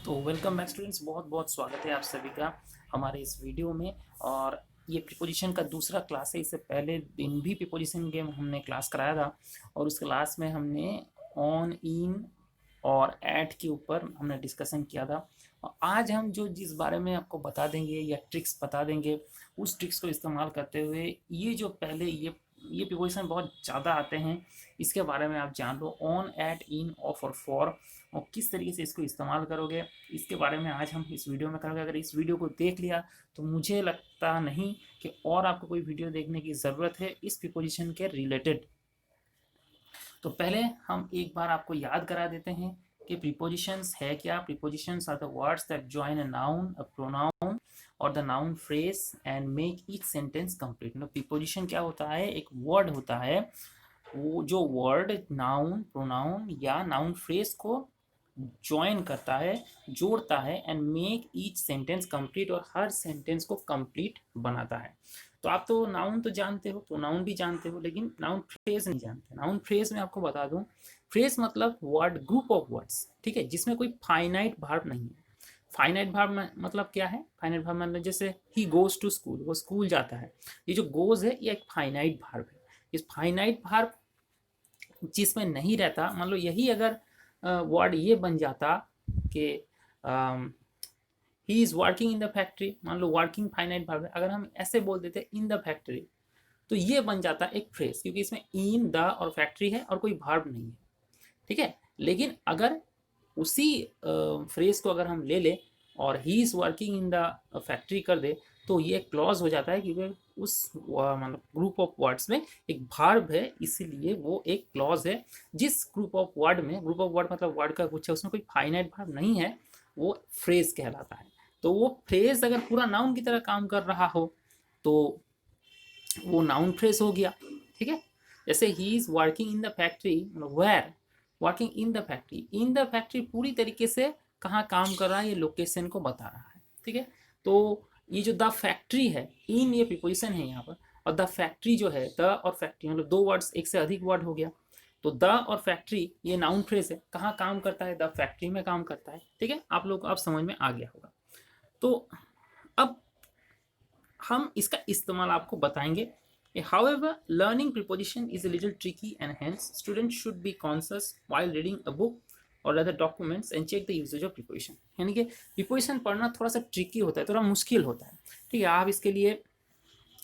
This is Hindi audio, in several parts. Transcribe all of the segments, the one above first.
तो वेलकम बैक स्टूडेंट्स, बहुत बहुत स्वागत है आप सभी का हमारे इस वीडियो में। और ये प्रीपोजिशन का दूसरा क्लास है। इससे पहले दिन भी प्रीपोजिशन के हमने क्लास कराया था और उस क्लास में हमने ऑन, इन और एट के ऊपर हमने डिस्कशन किया था। और आज हम जो जिस बारे में आपको बता देंगे या ट्रिक्स बता देंगे, उस ट्रिक्स को इस्तेमाल करते हुए ये जो पहले ये प्रीपोजिशन बहुत ज़्यादा आते हैं, इसके बारे में आप जान लो। ऑन, एट, इन, ऑफ और फॉर, और किस तरीके से इसको इस्तेमाल करोगे, इसके बारे में आज हम इस वीडियो में करेंगे। अगर इस वीडियो को देख लिया तो मुझे लगता नहीं कि और आपको कोई वीडियो देखने की ज़रूरत है इस प्रीपोजिशन के रिलेटेड। तो पहले हम एक बार आपको याद करा देते हैं कि प्रीपोजिशंस है क्या। Prepositions are the words that join a noun, a pronoun और the noun phrase and make each sentence complete. मतलब प्रीपोजिशन क्या होता है? एक वर्ड होता है, वो जो वर्ड नाउन, प्रोनाउन या नाउन फ्रेज को ज्वाइन करता है, जोड़ता है, and make each sentence complete, और हर सेंटेंस को कंप्लीट बनाता है। तो आप तो नाउन तो जानते हो, प्रोनाउन भी जानते हो, लेकिन नाउन फ्रेज नहीं जानते। नाउन फ्रेज में आपको बता दूं, फ्रेज मतलब वर्ड, ग्रुप ऑफ वर्ड्स, ठीक है, जिसमें कोई फाइनाइट वर्ब नहीं है। फाइनाइट वर्ब मतलब क्या है? फाइनाइट वर्ब मतलब जैसे ही गोज टू स्कूल, वो स्कूल जाता है। ये जो गोज है ये एक फाइनाइट वर्ब है। इस फाइनाइट वर्ब जिसमें नहीं रहता, मान लो यही अगर वर्ड ये बन जाता कि ही is working in the factory, मान लो वर्किंग फाइनाइट वर्ब है, अगर हम ऐसे बोल देते इन द फैक्ट्री, तो ये बन जाता एक फ्रेज, क्योंकि इसमें इन द और फैक्ट्री है और कोई वर्ब नहीं है, ठीक है। लेकिन अगर उसी फ्रेज को अगर हम ले ले और ही is working in the factory कर दे, तो ये क्लॉज हो जाता है, क्योंकि उस मतलब ग्रुप ऑफ वर्ड्स में एक भार्ब है, इसीलिए वो एक क्लॉज है। जिस ग्रुप ऑफ वर्ड में, ग्रुप ऑफ वर्ड मतलब वर्ड का कुछ है, उसमें कोई फाइनाइट भार्ब नहीं है, वो फ्रेज कहलाता है। तो वो फ्रेज अगर पूरा नाउन की तरह काम कर रहा हो तो वो नाउन फ्रेज हो गया, ठीक है। जैसे ही is working in the factory, where working in the factory, in the factory पूरी तरीके से कहाँ काम कर रहा है, ये लोकेशन को बता रहा है, ठीक है। तो ये जो द फैक्ट्री है, इन ये प्रीपोजिशन है यहाँ पर, और द फैक्ट्री जो है, द और फैक्ट्री मतलब दो वर्ड्स, एक से अधिक वर्ड हो गया। तो द और फैक्ट्री ये नाउन फ्रेज है, कहाँ काम करता है? द फैक्ट्री में काम करता है, ठीक है। आप लोग को अब समझ में आ गया होगा। तो अब हम इसका इस्तेमाल आपको बताएंगे। However, learning preposition is a little tricky, and hence students should be conscious while reading a book or other documents and check the usage of preposition। यानी कि preposition पढ़ना थोड़ा सा ट्रिकी होता है, थोड़ा मुश्किल होता है, ठीक है। आप इसके लिए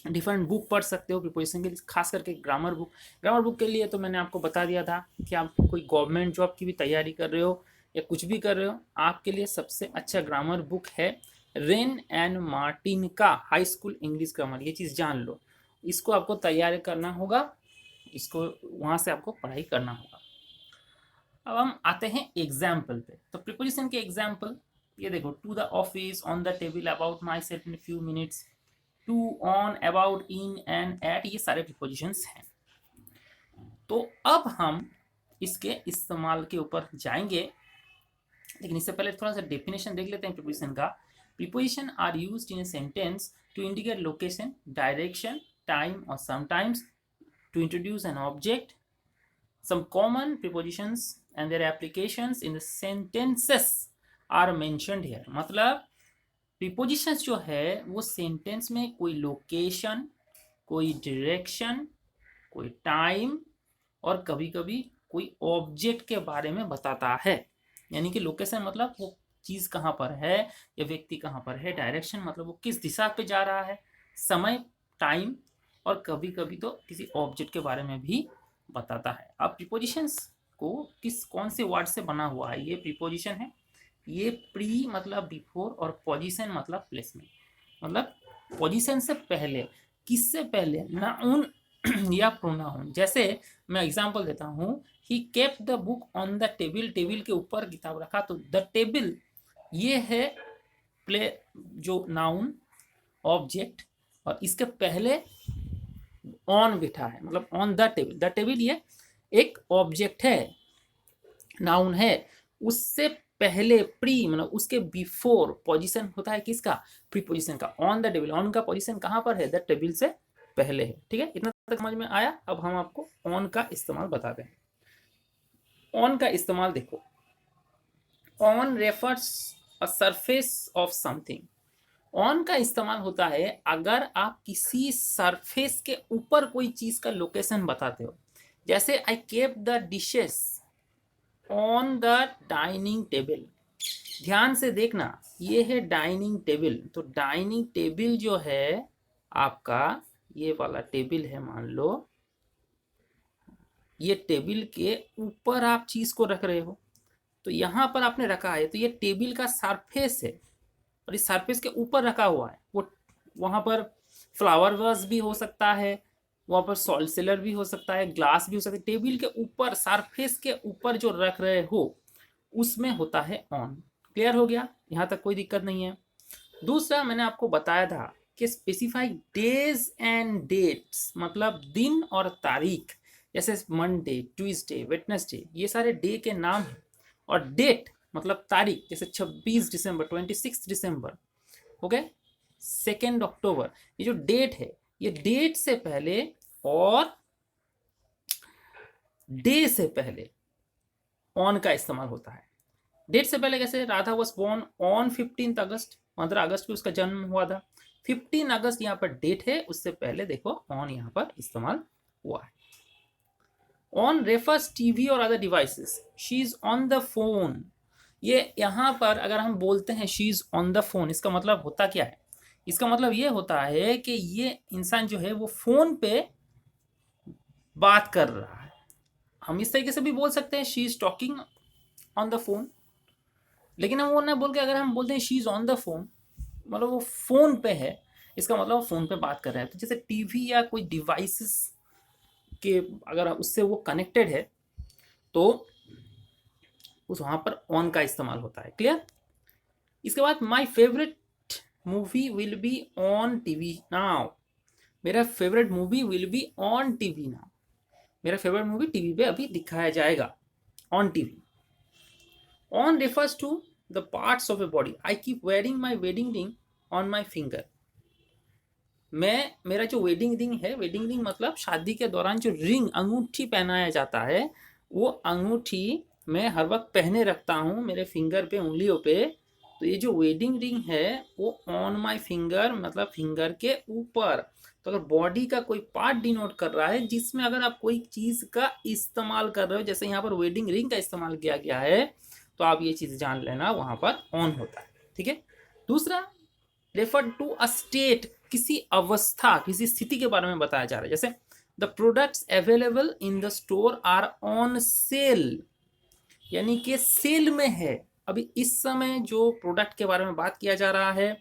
डिफरेंट बुक पढ़ सकते हो प्रिपोजिशन के लिए, खास करके ग्रामर बुक। ग्रामर बुक के लिए तो मैंने आपको बता दिया था कि आप कोई गवर्नमेंट जॉब की भी तैयारी कर रहे हो या कुछ भी कर रहे हो, आपके लिए सबसे अच्छा ग्रामर बुक है रेन एंड मार्टिन का हाई स्कूल इंग्लिश ग्रामर। ये चीज़ जान लो, इसको आपको तैयारी करना होगा, इसको वहाँ से आपको पढ़ाई करना होगा। अब हम आते हैं एग्जाम्पल पे। तो प्रिपोजिशन के एग्जाम्पल ये देखो, to the office, on the table, about myself in few minutes, to, on, about, in and at, ये सारे प्रिपोजिशंस हैं। तो अब हम इसके इस्तेमाल के ऊपर जाएंगे, लेकिन इससे पहले थोड़ा सा डेफिनेशन देख लेते हैं प्रिपोजिशन का। Prepositions are used in a sentence to indicate location, direction, time और sometimes to introduce an object. Some common prepositions and their applications in the sentences are mentioned here। मतलब प्रीपोजिशंस जो है वो सेंटेंस में कोई लोकेशन, कोई डायरेक्शन, कोई टाइम और कभी कभी कोई ऑब्जेक्ट के बारे में बताता है। यानी कि लोकेशन मतलब वो चीज़ कहाँ पर है या व्यक्ति कहाँ पर है, डायरेक्शन मतलब वो किस दिशा पे जा रहा है, समय, टाइम, और कभी कभी तो किसी ऑब्जेक्ट के बारे में भी बताता है। अब प्रीपोजिशंस को कौन से वर्ड से बना हुआ है? ये प्रीपोजिशन है, ये प्री मतलब बिफोर और पोजीशन मतलब प्लेसमेंट। मतलब पोजीशन से पहले, किससे पहले? नाउन या प्रोनाउन। जैसे मैं एग्जांपल देता हूँ, he kept the book on the table, table के ऊपर किताब रखा, तो द टेबल ये है प्ले जो नाउन ऑब्जेक्ट, और इसके पहले ऑन बिठा है, मतलब on the table. The table ये एक ऑब्जेक्ट है, नाउन है, उससे पहले प्री मतलब उसके बिफोर पोजीशन होता है किसका? प्रीपोजिशन का। ऑन द टेबल, ऑन का पोजीशन कहाँ पर है? द टेबल से पहले है, ठीक है। इतना तक समझ में आया। अब हम आपको ऑन का इस्तेमाल बताते हैं। ऑन का इस्तेमाल देखो, on refers a surface of something. On का इस्तेमाल होता है अगर आप किसी सरफेस के ऊपर कोई चीज का लोकेशन बताते हो। जैसे I keep the dishes on the dining table. ध्यान से देखना, ये है डाइनिंग टेबल। तो डाइनिंग टेबल जो है आपका, ये वाला टेबल है, मान लो ये टेबल के ऊपर आप चीज को रख रहे हो, तो यहां पर आपने रखा है, तो ये टेबल का सरफेस है और इस सरफेस के ऊपर रखा हुआ है। वो वहां पर फ्लावर वास भी हो सकता है, वहां पर सॉल्ट सेलर भी हो सकता है, ग्लास भी हो सकता है। टेबल के ऊपर, सरफेस के ऊपर जो रख रहे हो उसमें होता है ऑन। क्लियर हो गया? यहां तक कोई दिक्कत नहीं है। दूसरा मैंने आपको बताया था कि स्पेसिफाई डेज एंड डेट्स, मतलब दिन और तारीख। जैसे मंडे, ट्यूसडे, वेडनेसडे, ये सारे डे के नाम हैं। और डेट मतलब तारीख, जैसे 26 दिसंबर, 26 दिसंबर, ओके, 2 अक्टूबर। ये जो डेट है, ये डेट से पहले और डे से पहले ऑन का इस्तेमाल होता है। डेट से पहले कैसे? राधा वॉज बोर्न ऑन 15 अगस्त, 15 अगस्त को उसका जन्म हुआ था। 15 अगस्त यहाँ पर डेट है, उससे पहले देखो ऑन यहाँ पर इस्तेमाल हुआ है। ऑन रेफर्स टीवी और other devices. She is on the phone. ये यहाँ पर अगर हम बोलते हैं she is on the phone, इसका मतलब होता क्या है? इसका मतलब ये होता है कि ये इंसान जो है वो फोन पे बात कर रहा है। हम इस तरीके से भी बोल सकते हैं she is talking on the phone, लेकिन हम वो ना बोल के अगर हम बोलते हैं she is on the phone, मतलब वो फोन पे है, इसका मतलब वो फोन पे बात कर रहा है। तो जैसे टीवी या कोई डिवाइसेस के अगर उससे वो कनेक्टेड है तो उस वहां पर ऑन का इस्तेमाल होता है। क्लियर? इसके बाद my favourite movie will be on TV now. मेरा favourite movie will be on TV now. मेरा फेवरेट मूवी टीवी पे अभी दिखाया जाएगा, on TV. On refers to the parts of a body. I keep wearing my wedding ring on my finger. मेरा जो वेडिंग रिंग है, वेडिंग रिंग मतलब शादी के दौरान जो रिंग, अंगूठी पहनाया जाता है, वो अंगूठी मैं हर वक्त पहने रखता हूँ मेरे फिंगर पे, उंगलियों पे। तो ये जो वेडिंग रिंग है वो ऑन माई फिंगर, मतलब फिंगर के ऊपर। तो अगर बॉडी का कोई पार्ट डिनोट कर रहा है जिसमें अगर आप कोई चीज का इस्तेमाल कर रहे हो, जैसे यहाँ पर वेडिंग रिंग का इस्तेमाल किया गया है, तो आप ये चीज जान लेना वहां पर ऑन होता है। ठीक है? दूसरा, रेफर टू अ स्टेट, किसी अवस्था, किसी स्थिति के बारे में बताया जा रहा है। जैसे the products available in the store are on sale, यानी कि सेल में है। अभी इस समय जो प्रोडक्ट के बारे में बात किया जा रहा है,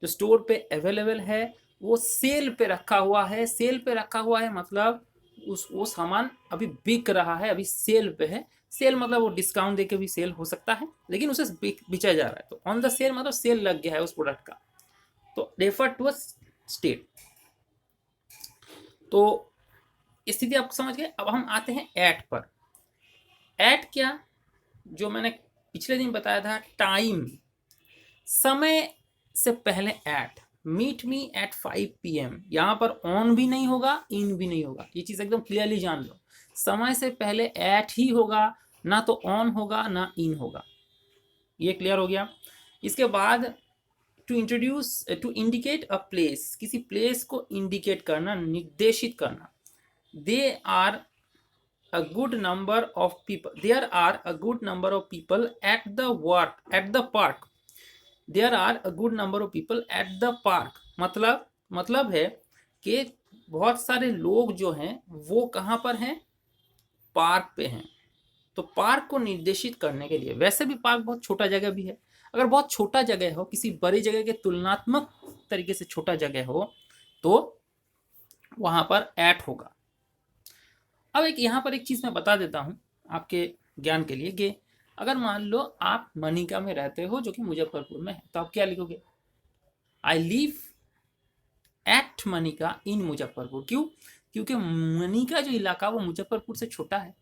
जो स्टोर पे अवेलेबल है, वो सेल पे रखा हुआ है। सेल पे रखा हुआ है मतलब वो सामान अभी बिक रहा है, अभी सेल पे है। सेल मतलब वो डिस्काउंट देके भी सेल हो सकता है, लेकिन उसे बेचा जा रहा है। तो ऑन द सेल मतलब सेल लग गया है उस प्रोडक्ट का। तो रेफर टू अ स्टेट। तो स्थिति आपको समझ गए। अब हम आते हैं एट पर। एट क्या? जो मैंने पिछले दिन बताया था, टाइम, समय से पहले at. Meet me at 5 PM। यहां पर ऑन भी नहीं होगा, इन भी नहीं होगा, ये चीज एकदम क्लियरली जान लो। समय से पहले एट ही होगा, ना तो ऑन होगा ना इन होगा। ये क्लियर हो गया? इसके बाद to introduce, to indicate a place, किसी प्लेस को इंडिकेट करना, निर्देशित करना। They are a good number of people, there are a good number of people at the park. There are a good number of people at the park, मतलब है कि बहुत सारे लोग जो हैं वो कहाँ पर हैं? पार्क पे हैं। तो पार्क को निर्देशित करने के लिए, वैसे भी पार्क बहुत छोटा जगह भी है। अगर बहुत छोटा जगह हो, किसी बड़ी जगह के तुलनात्मक तरीके से छोटा जगह हो, तो वहां पर एट होगा। अब एक यहाँ पर एक चीज मैं बता देता हूँ आपके ज्ञान के लिए कि अगर मान लो आप मनिका में रहते हो, जो कि मुजफ्फरपुर में है, तो आप क्या लिखोगे? आई लिव एट मनिका इन मुजफ्फरपुर। क्यों? क्योंकि मनिका जो इलाका वो मुजफ्फरपुर से छोटा है,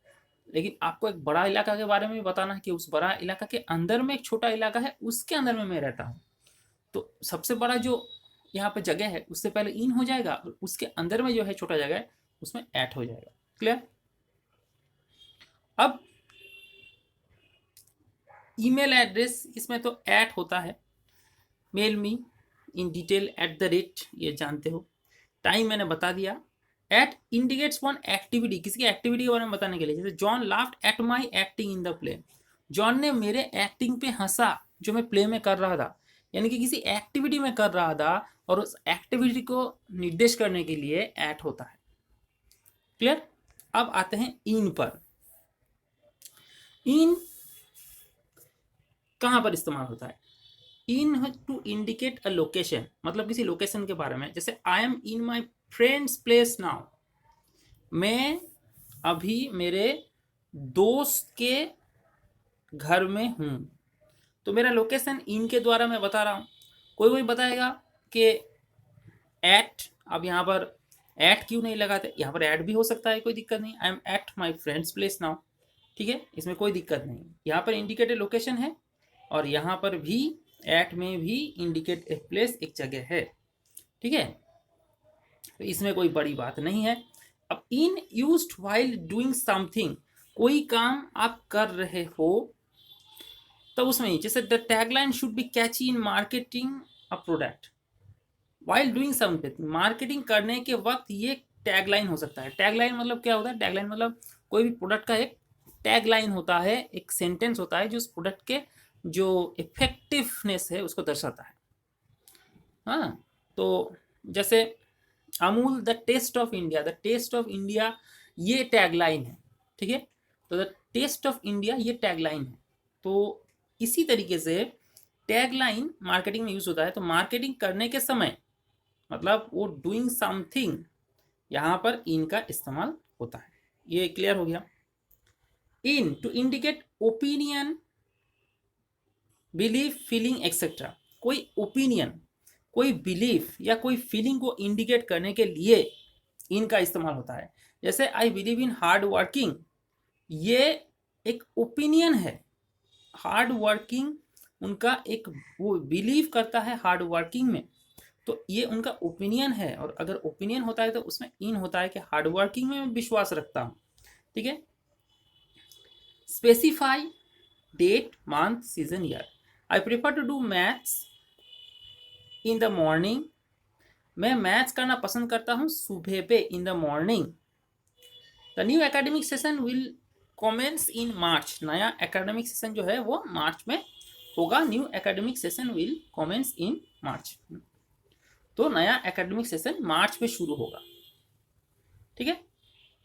लेकिन आपको एक बड़ा इलाका के बारे में भी बताना है कि उस बड़ा इलाका के अंदर में एक छोटा इलाका है, उसके अंदर में मैं रहता हूँ। तो सबसे बड़ा जो यहाँ पे जगह है उससे पहले इन हो जाएगा, और उसके अंदर में जो है छोटा जगह है उसमें एट हो जाएगा। क्लियर? अब ईमेल एड्रेस इसमें तो ऐट होता है, मेल मी इन डिटेल @ ये जानते हो। टाइम मैंने बता दिया। एट इंडिकेट्स वन एक्टिविटी, किसी की एक्टिविटी के बारे में बताने के लिए, जैसे John laughed at my acting in the play, John ने मेरे एक्टिंग पे हंसा जो मैं प्ले में कर रहा था, यानी कि किसी एक्टिविटी में कर रहा था और उस एक्टिविटी को निर्देश करने के लिए एट होता है। क्लियर। अब आते हैं इन पर। इन कहां पर इस्तेमाल होता है? इन टू इंडिकेट अ लोकेशन, मतलब किसी लोकेशन के बारे में, जैसे I am in my friends place now, मैं अभी मेरे दोस्त के घर में हूं। तो मेरा लोकेशन इन के द्वारा मैं बता रहा हूं। कोई बताएगा कि एट, अब यहाँ पर एट क्यों नहीं लगाते? यहाँ पर एट भी हो सकता है, कोई दिक्कत नहीं। I am at my friends place now, ठीक है, इसमें कोई दिक्कत नहीं। यहाँ पर इंडिकेटेड लोकेशन है और यहाँ पर भी एट में भी इंडिकेट ए प्लेस, एक जगह है, ठीक है, तो इसमें कोई बड़ी बात नहीं है। अब in used while doing something, कोई काम आप कर रहे हो तब उसमें, जैसे the tagline should be catchy in marketing a product while doing something, marketing करने के वक्त ये टैगलाइन हो सकता है। टैगलाइन मतलब क्या होता है? टैगलाइन मतलब कोई भी प्रोडक्ट का एक टैगलाइन होता है, एक सेंटेंस होता है जो उस प्रोडक्ट के जो इफेक्टिवनेस है उसको दर्शाता है। हाँ, तो जैसे Amul the taste of India, the taste of India ये टैगलाइन है, ठीक है, तो द टेस्ट ऑफ इंडिया ये टैगलाइन है। तो इसी तरीके से टैगलाइन मार्केटिंग में यूज होता है। तो मार्केटिंग करने के समय मतलब वो डूइंग समथिंग, यहां पर इन का इस्तेमाल होता है। ये क्लियर हो गया। In to indicate opinion, belief, feeling etcetera, कोई ओपिनियन, कोई बिलीफ या कोई फीलिंग को इंडिकेट करने के लिए इन का इस्तेमाल होता है। जैसे I believe in hard working, ये एक ओपिनियन है। हार्ड वर्किंग उनका एक, वो बिलीव करता है हार्ड वर्किंग में, तो ये उनका ओपिनियन है। और अगर ओपिनियन होता है तो उसमें इन होता है कि हार्ड वर्किंग में मैं विश्वास रखता हूं, ठीक है। Specify date, month, season, year. I prefer to do maths in the morning, मैं मैथ्स करना पसंद करता हूं सुबह पे, in the morning. The new academic session will commence in March, नया एकेडमिक सेशन जो है वो मार्च में होगा। New academic session will commence in March, तो नया एकेडमिक सेशन मार्च में शुरू होगा, ठीक है।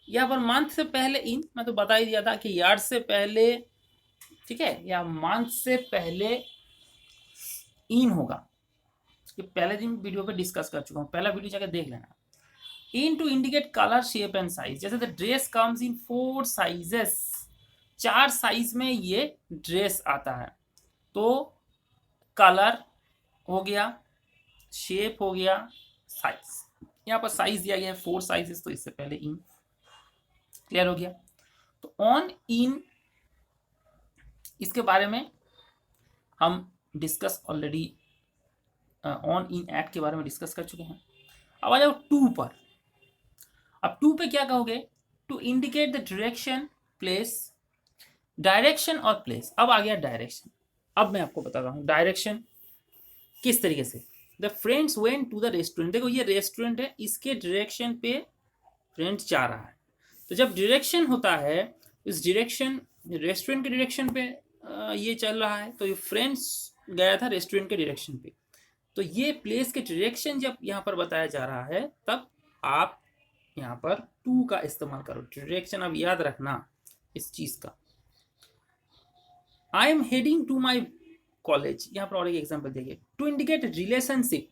यहाँ पर मंथ से पहले इन, मैं तो बता ही दिया था कि ईयर से पहले, ठीक है, या मंथ से पहले इन होगा। ये पहले दिन वीडियो पे डिस्कस कर चुका हूँ, पहला वीडियो जाकर देख लेना। In to indicate colour, shape and size, जैसे the dress comes in 4 sizes, 4 size में ये ड्रेस आता है। तो कलर हो गया, शेप हो गया, साइज, यहाँ पर साइज दिया गया है 4 साइजेस, तो इससे पहले इन। क्लियर हो गया। तो ऑन इन, इसके बारे में हम discuss already, on in at के बारे में डिस्कस कर चुके हैं। अब आ जाओ टू पर। अब टू पे क्या कहोगे? To indicate the direction, place, direction और प्लेस। अब आ गया डायरेक्शन। अब मैं आपको बता रहा हूं डायरेक्शन किस तरीके से। The friends went to the restaurant, देखो ये रेस्टोरेंट है, इसके डायरेक्शन पे फ्रेंड्स जा रहा है। तो जब डायरेक्शन होता है, इस डायरेक्शन, रेस्टोरेंट के डायरेक्शन पे ये चल रहा है, तो ये फ्रेंड्स गया था रेस्टोरेंट के डायरेक्शन पे। तो ये प्लेस के डायरेक्शन जब यहाँ पर बताया जा रहा है, तब आप यहाँ पर टू का इस्तेमाल करो। डायरेक्शन अब याद रखना इस चीज का। I am heading to my college, यहाँ पर और एक एग्जाम्पल देखिए। टू इंडिकेट रिलेशनशिप,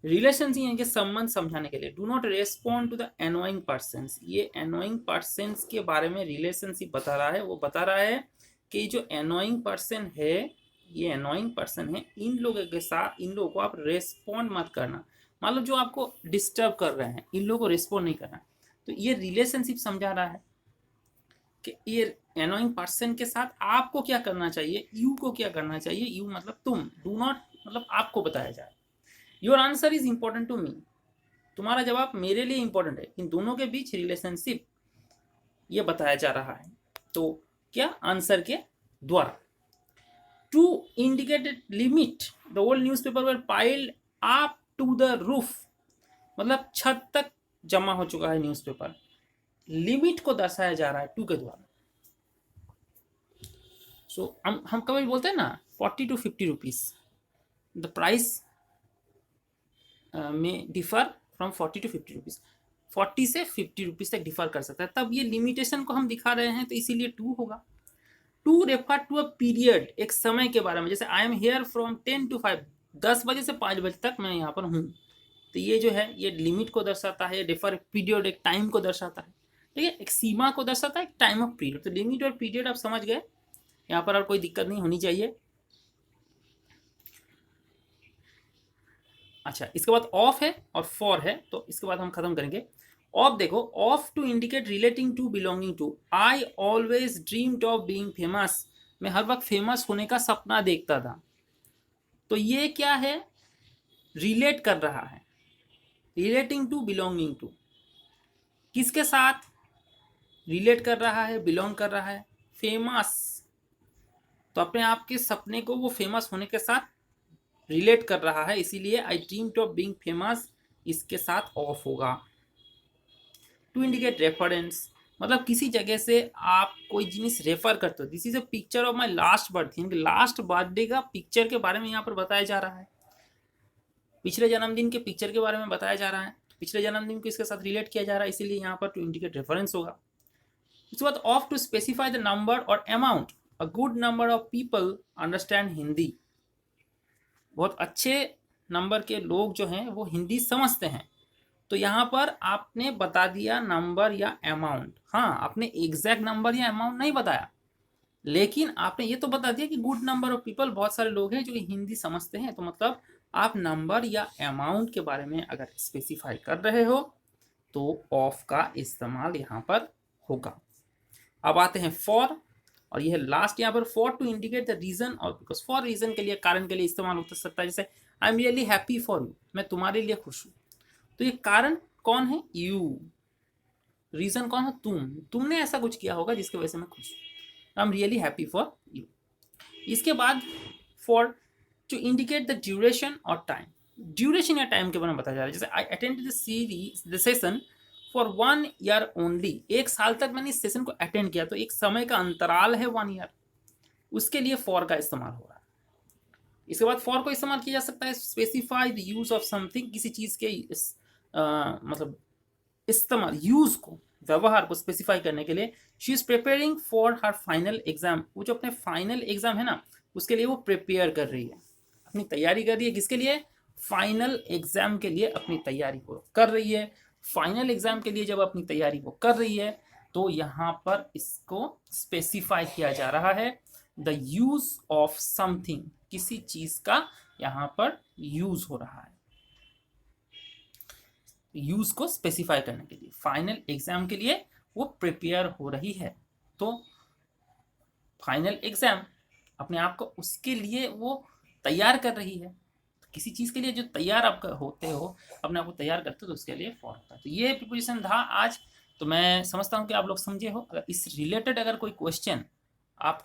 रिलेशनशिप यानी कि संबंध समझाने के लिए। Do not respond to the annoying persons, ये एनोइंग पर्सन्स के बारे में रिलेशनशिप बता रहा है। वो बता रहा है कि जो एनोइंग पर्सन है, ये एनोइंग पर्सन है, इन लोगों के साथ, इन लोगों को आप रेस्पॉन्ड मत करना। मान लो जो आपको डिस्टर्ब कर रहे हैं, इन लोगों को रेस्पॉन्ड नहीं करना। तो ये रिलेशनशिप समझा रहा है कि ये एनोइंग पर्सन के साथ आपको क्या करना चाहिए, यू को क्या करना चाहिए। यू मतलब तुम, डू नॉट मतलब आपको बताया जाए। Your answer is important to me, तुम्हारा जवाब मेरे लिए इंपॉर्टेंट है। इन दोनों के बीच रिलेशनशिप ये बताया जा रहा है। तो क्या? आंसर के द्वारा। To indicate limit the old newspaper were piled up to the roof, मतलब छत तक जमा हो चुका है न्यूज़पेपर। लिमिट को दर्शाया जा रहा है टू के द्वारा। सो हम कभी बोलते हैं ना 40 to 50 रुपीज, द प्राइस में डिफर फ्रॉम 40 to 50 रुपीज, 40 से 50 रुपीज तक डिफर कर सकता है। तब ये लिमिटेशन को हम दिखा रहे हैं तो इसीलिए 2 होगा। 2 रेफर टू अ पीरियड, एक समय के बारे में, जैसे I am here from 10 to 5, 10 बजे से 5 बजे तक मैं यहाँ पर हूँ। तो ये जो है ये लिमिट को दर्शाता है, रेफर पीरियड एक टाइम को दर्शाता है, ठीक है, एक सीमा को दर्शाता है, एक टाइम ऑफ पीरियड। तो लिमिट और पीरियड आप समझ गए, यहाँ पर और कोई दिक्कत नहीं होनी चाहिए। अच्छा, इसके बाद ऑफ है और फॉर है, तो इसके बाद हम खत्म करेंगे। ऑफ देखो, of to indicate relating to, belonging to. I always dreamed of being famous, मैं हर वक्त फेमस होने का सपना देखता था। तो ये क्या है, रिलेट कर रहा है, रिलेटिंग टू, बिलोंगिंग टू, किसके साथ रिलेट कर रहा है, बिलोंग कर रहा है, फेमस। तो अपने आप के सपने को वो फेमस होने के साथ रिलेट कर रहा है, इसीलिए आई ड्रीम्ड ऑफ बीइंग फेमस इसके साथ ऑफ होगा। टू इंडिकेट रेफरेंस, मतलब किसी जगह से आप कोई जिनिस रेफर करते हो। This is a picture of my last birthday, यानी लास्ट बर्थडे का पिक्चर के बारे में यहाँ पर बताया जा रहा है, पिछले जन्मदिन के पिक्चर के बारे में बताया जा रहा है। पिछले जन्मदिन को इसके साथ रिलेट किया जा रहा है, इसीलिए यहाँ पर टू इंडिकेट रेफरेंस होगा। उसके बाद of to specify the number और amount, a good number of people understand Hindi, बहुत अच्छे नंबर के लोग जो हैं वो हिंदी समझते हैं। तो यहाँ पर आपने बता दिया नंबर या अमाउंट, हाँ आपने एग्जैक्ट नंबर या अमाउंट नहीं बताया, लेकिन आपने ये तो बता दिया कि गुड नंबर ऑफ पीपल, बहुत सारे लोग हैं जो कि हिंदी समझते हैं। तो मतलब आप नंबर या अमाउंट के बारे में अगर स्पेसिफाई कर रहे हो तो ऑफ का इस्तेमाल यहाँ पर होगा। अब आते हैं फॉर, और यह लास्ट यहाँ पर, for to indicate the reason, और बिकॉज फॉर रीजन के लिए, कारण के लिए इस्तेमाल हो सकता है। जैसे आई am really happy for you, मैं तुम्हारे लिए खुश हूँ। तो ये कारण कौन है, यू, रीजन कौन है, तुमने ऐसा कुछ किया होगा जिसकी वजह से मैं खुश हूँ। I am really happy for you. इसके बाद for to indicate the duration और टाइम, ड्यूरेशन या टाइम के बारे में बताया जा रहा है। जैसे I attended the series the session for 1 year only, 1 साल तक मैंने इस सेशन को अटेंड किया, तो एक समय का अंतराल है 1 year, उसके लिए फॉर का इस्तेमाल हो रहा है। इसके बाद फॉर को इस्तेमाल किया जा सकता है specify the use of something, किसी चीज के मतलब इस्तेमाल, यूज को, व्यवहार को स्पेसिफाई करने के लिए। She is preparing for her final exam, वो जो अपने फाइनल एग्जाम है ना उसके लिए वो प्रिपेयर कर रही है, अपनी तैयारी कर रही है। किसके लिए, फाइनल एग्जाम के लिए अपनी तैयारी को कर रही है। फाइनल एग्जाम के लिए जब अपनी तैयारी वो कर रही है तो यहाँ पर इसको स्पेसिफाई किया जा रहा है, द यूज ऑफ समथिंग, किसी चीज का यहाँ पर यूज हो रहा है, यूज को स्पेसिफाई करने के लिए फाइनल एग्जाम के लिए वो प्रिपेयर हो रही है। तो फाइनल एग्जाम, अपने आप को उसके लिए वो तैयार कर रही है। किसी चीज के लिए जो तैयार आप होते हो, अपने आप को तैयार करते हो, तो उसके लिए फॉर होता है। तो ये प्रिपरेशन था आज। तो मैं समझता हूँ कि आप लोग समझे हो। अगर इस रिलेटेड अगर कोई क्वेश्चन आपके